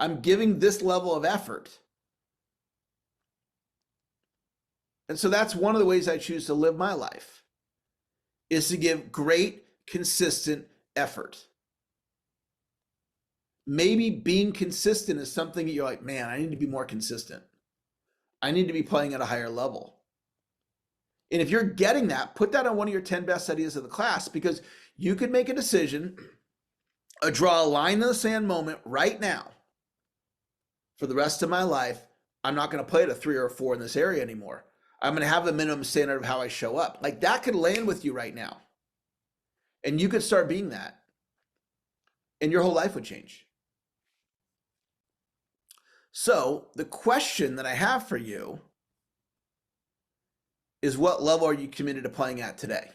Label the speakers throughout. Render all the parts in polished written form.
Speaker 1: I'm giving this level of effort. And so that's one of the ways I choose to live my life, is to give great, consistent effort. Maybe being consistent is something that you're like, man, I need to be more consistent. I need to be playing at a higher level. And if you're getting that, put that on one of your 10 best ideas of the class, because you could make a decision, draw a line in the sand moment right now. For the rest of my life, I'm not going to play at a 3 or a 4 in this area anymore. I'm going to have a minimum standard of how I show up. Like, that could land with you right now. And you could start being that. And your whole life would change. So the question that I have for you is, what level are you committed to playing at today?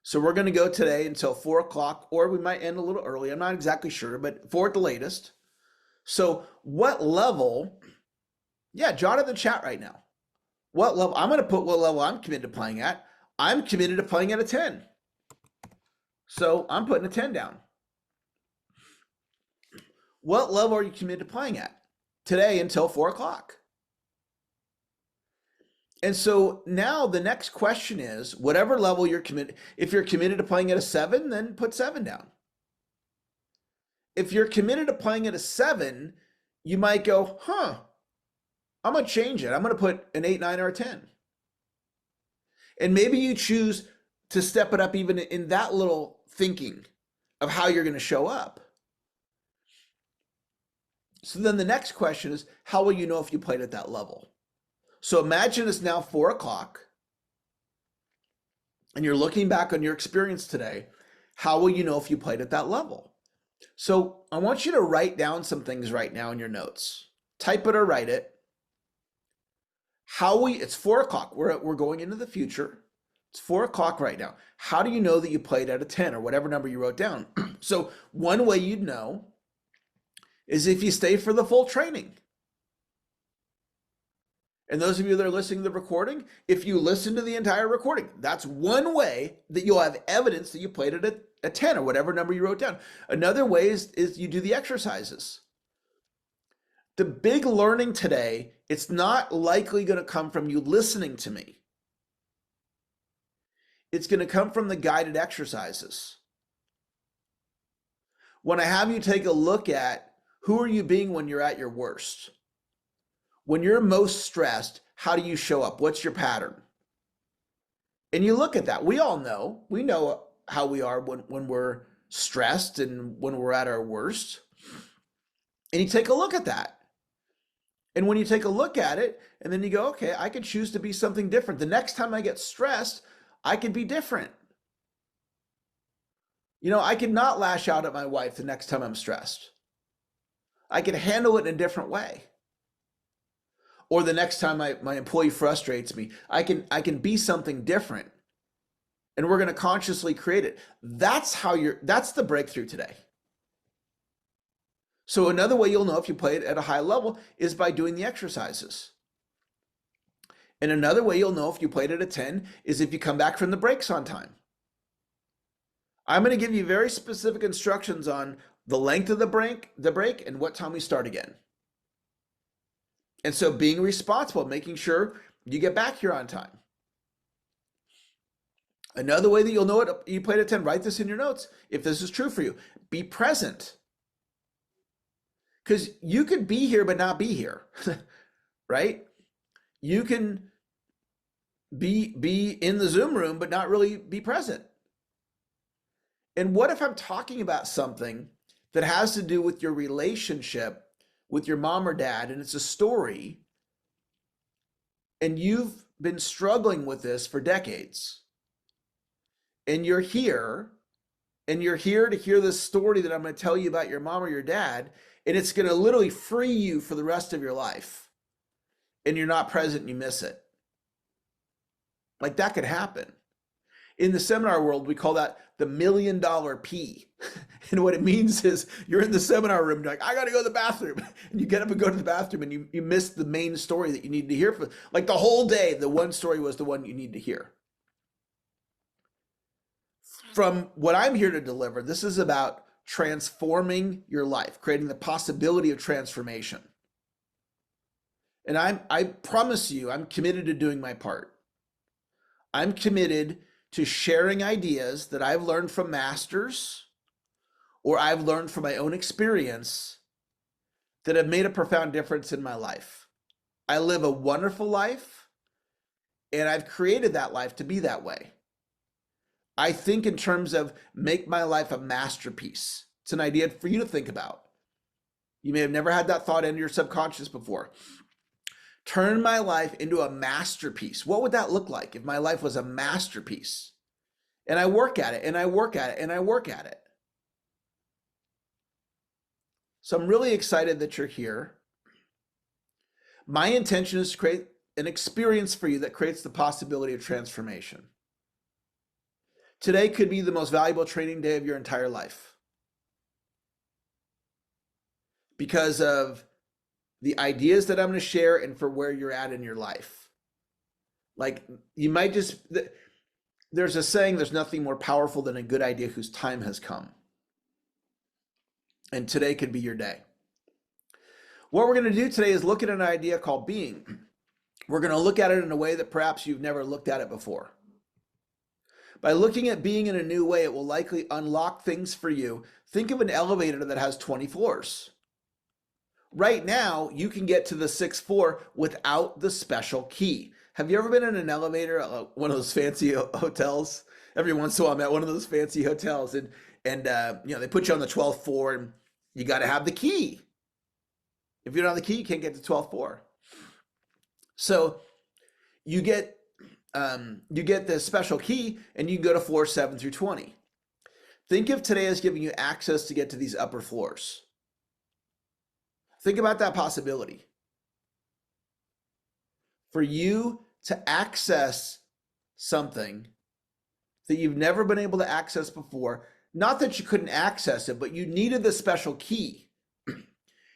Speaker 1: So we're going to go today until 4 o'clock, or we might end a little early. I'm not exactly sure, but 4 at the latest. So what level, jot in the chat right now. What level? I'm going to put what level I'm committed to playing at. I'm committed to playing at a 10. So I'm putting a 10 down. What level are you committed to playing at today until 4 o'clock? And so now the next question is, whatever level you're committed, if you're committed to playing at a 7, then put 7 down. If you're committed to playing at a 7, you might go, I'm going to change it. I'm going to put an 8, 9, or a 10. And maybe you choose to step it up even in that little thinking of how you're going to show up. So then the next question is, how will you know if you played at that level? So imagine it's now 4 o'clock and you're looking back on your experience today. How will you know if you played at that level? So I want you to write down some things right now in your notes. Type it or write it. It's 4 o'clock. We're going into the future. It's 4 o'clock right now. How do you know that you played at a 10 or whatever number you wrote down? So one way you'd know is if you stay for the full training. And those of you that are listening to the recording, if you listen to the entire recording, that's one way that you'll have evidence that you played at a 10 or whatever number you wrote down. Another way is you do the exercises. The big learning today, it's not likely going to come from you listening to me. It's going to come from the guided exercises. When I have you take a look at who are you being when you're at your worst? When you're most stressed, how do you show up? What's your pattern? And you look at that. We all know. We know how we are when we're stressed and when we're at our worst. And you take a look at that. And when you take a look at it, and then you go, okay, I could choose to be something different. The next time I get stressed, I could be different. I could not lash out at my wife the next time I'm stressed. I could handle it in a different way. Or the next time my employee frustrates me, I can be something different. And we're going to consciously create it. That's the breakthrough today. So another way you'll know if you play it at a high level is by doing the exercises. And another way you'll know if you played at a 10 is if you come back from the breaks on time. I'm going to give you very specific instructions on the length of the break, and what time we start again. And so being responsible, making sure you get back here on time. Another way that you'll know it, you played at 10, write this in your notes. If this is true for you, be present. Because you could be here but not be here, right? You can be in the Zoom room but not really be present. And what if I'm talking about something that has to do with your relationship with your mom or dad, and it's a story, and you've been struggling with this for decades, and you're here to hear this story that I'm going to tell you about your mom or your dad, and it's going to literally free you for the rest of your life, and you're not present and you miss it. Like, that could happen. In the seminar world, we call that the $1 million P. And what it means is you're in the seminar room, you're like, I got to go to the bathroom. And you get up and go to the bathroom and you miss the main story that you need to hear. For like the whole day, the one story was the one you need to hear. From what I'm here to deliver, this is about transforming your life, creating the possibility of transformation. And I promise you, I'm committed to doing my part. I'm committed to sharing ideas that I've learned from masters or I've learned from my own experience that have made a profound difference in my life. I live a wonderful life, and I've created that life to be that way. I think in terms of make my life a masterpiece. It's an idea for you to think about. You may have never had that thought into your subconscious before. Turn my life into a masterpiece. What would that look like if my life was a masterpiece? And I work at it, and I work at it, and I work at it. So I'm really excited that you're here. My intention is to create an experience for you that creates the possibility of transformation. Today could be the most valuable training day of your entire life because of the ideas that I'm going to share and for where you're at in your life. Like you might just, there's a saying, there's nothing more powerful than a good idea whose time has come. And today could be your day. What we're going to do today is look at an idea called being. We're going to look at it in a way that perhaps you've never looked at it before. By looking at being in a new way, it will likely unlock things for you. Think of an elevator that has 20 floors. Right now, you can get to the 6th floor without the special key. Have you ever been in an elevator at one of those fancy hotels? Every once in a while, I'm at one of those fancy hotels, and they put you on the 12th floor, and you got to have the key. If you don't have the key, you can't get to the 12th floor. So you get the special key, and you can go to floors 7 through 20. Think of today as giving you access to get to these upper floors. Think about that possibility. For you to access something that you've never been able to access before, not that you couldn't access it, but you needed the special key.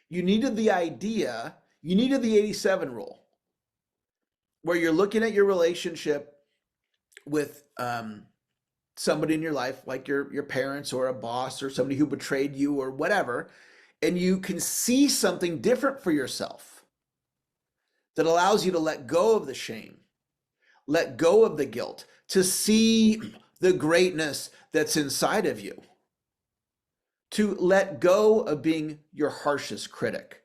Speaker 1: You needed the idea, you needed the 87 rule, where you're looking at your relationship with somebody in your life, like your parents or a boss or somebody who betrayed you or whatever, and you can see something different for yourself that allows you to let go of the shame, let go of the guilt, to see the greatness that's inside of you, to let go of being your harshest critic.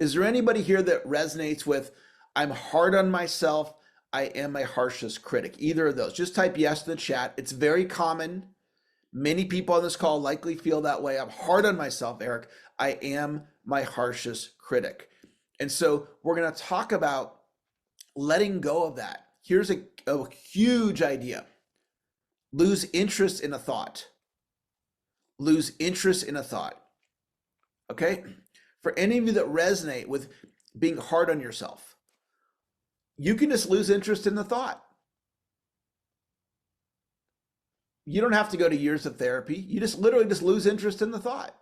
Speaker 1: Is there anybody here that resonates with, I'm hard on myself, I am my harshest critic? Either of those. Just type yes in the chat. It's very common. Many people on this call likely feel that way. I'm hard on myself, Eric. I am my harshest critic. And so we're going to talk about letting go of that. Here's a huge idea. Lose interest in a thought. Lose interest in a thought. Okay? For any of you that resonate with being hard on yourself, you can just lose interest in the thought. You don't have to go to years of therapy. You just literally just lose interest in the thought.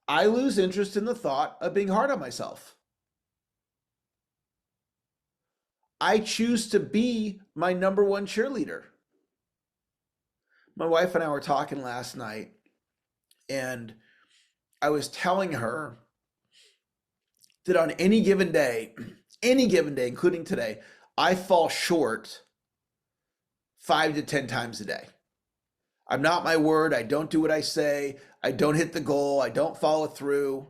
Speaker 1: I lose interest in the thought of being hard on myself. I choose to be my number one cheerleader. My wife and I were talking last night, and I was telling her that on any given day, including today, I fall short 5 to 10 times a day. I'm not my word. I don't do what I say. I don't hit the goal. I don't follow through.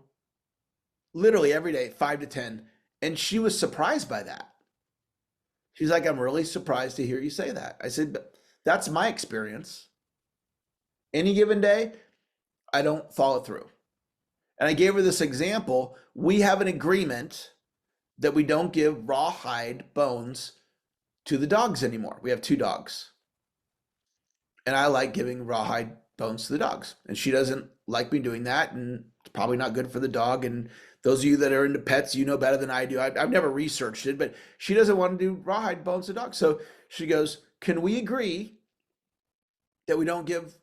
Speaker 1: Literally every day, 5 to 10. And she was surprised by that. She's like, I'm really surprised to hear you say that. I said, but that's my experience. Any given day, I don't follow through. And I gave her this example. We have an agreement that we don't give rawhide bones to the dogs anymore. We have 2 dogs. And I like giving rawhide bones to the dogs. And she doesn't like me doing that. And it's probably not good for the dog. And those of you that are into pets, you know better than I do. I've never researched it, but she doesn't want to do rawhide bones to dogs. So she goes, can we agree that we don't give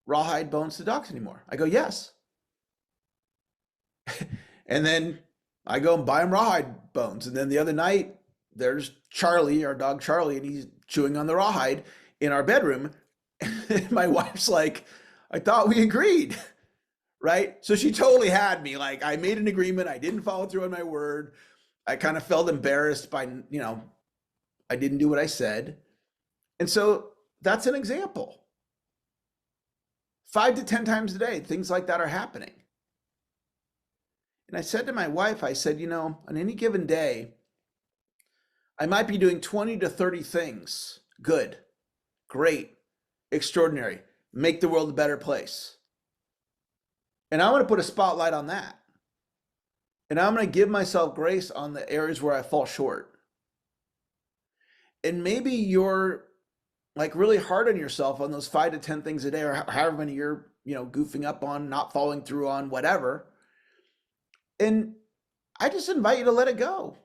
Speaker 1: rawhide bones to dogs anymore? I go, yes. And then I go and buy him rawhide bones. And then the other night, there's Charlie, our dog Charlie, and he's chewing on the rawhide in our bedroom. My wife's like, I thought we agreed, right? So she totally had me. Like I made an agreement. I didn't follow through on my word. I kind of felt embarrassed by, I didn't do what I said. And so that's an example. 5 to 10 times a day, things like that are happening. And I said to my wife, I said, on any given day, I might be doing 20 to 30 things good, great, extraordinary, make the world a better place. And I want to put a spotlight on that. And I'm going to give myself grace on the areas where I fall short. And maybe you're like really hard on yourself on those 5 to 10 things a day, or however many you're, goofing up on, not following through on, whatever. And I just invite you to let it go.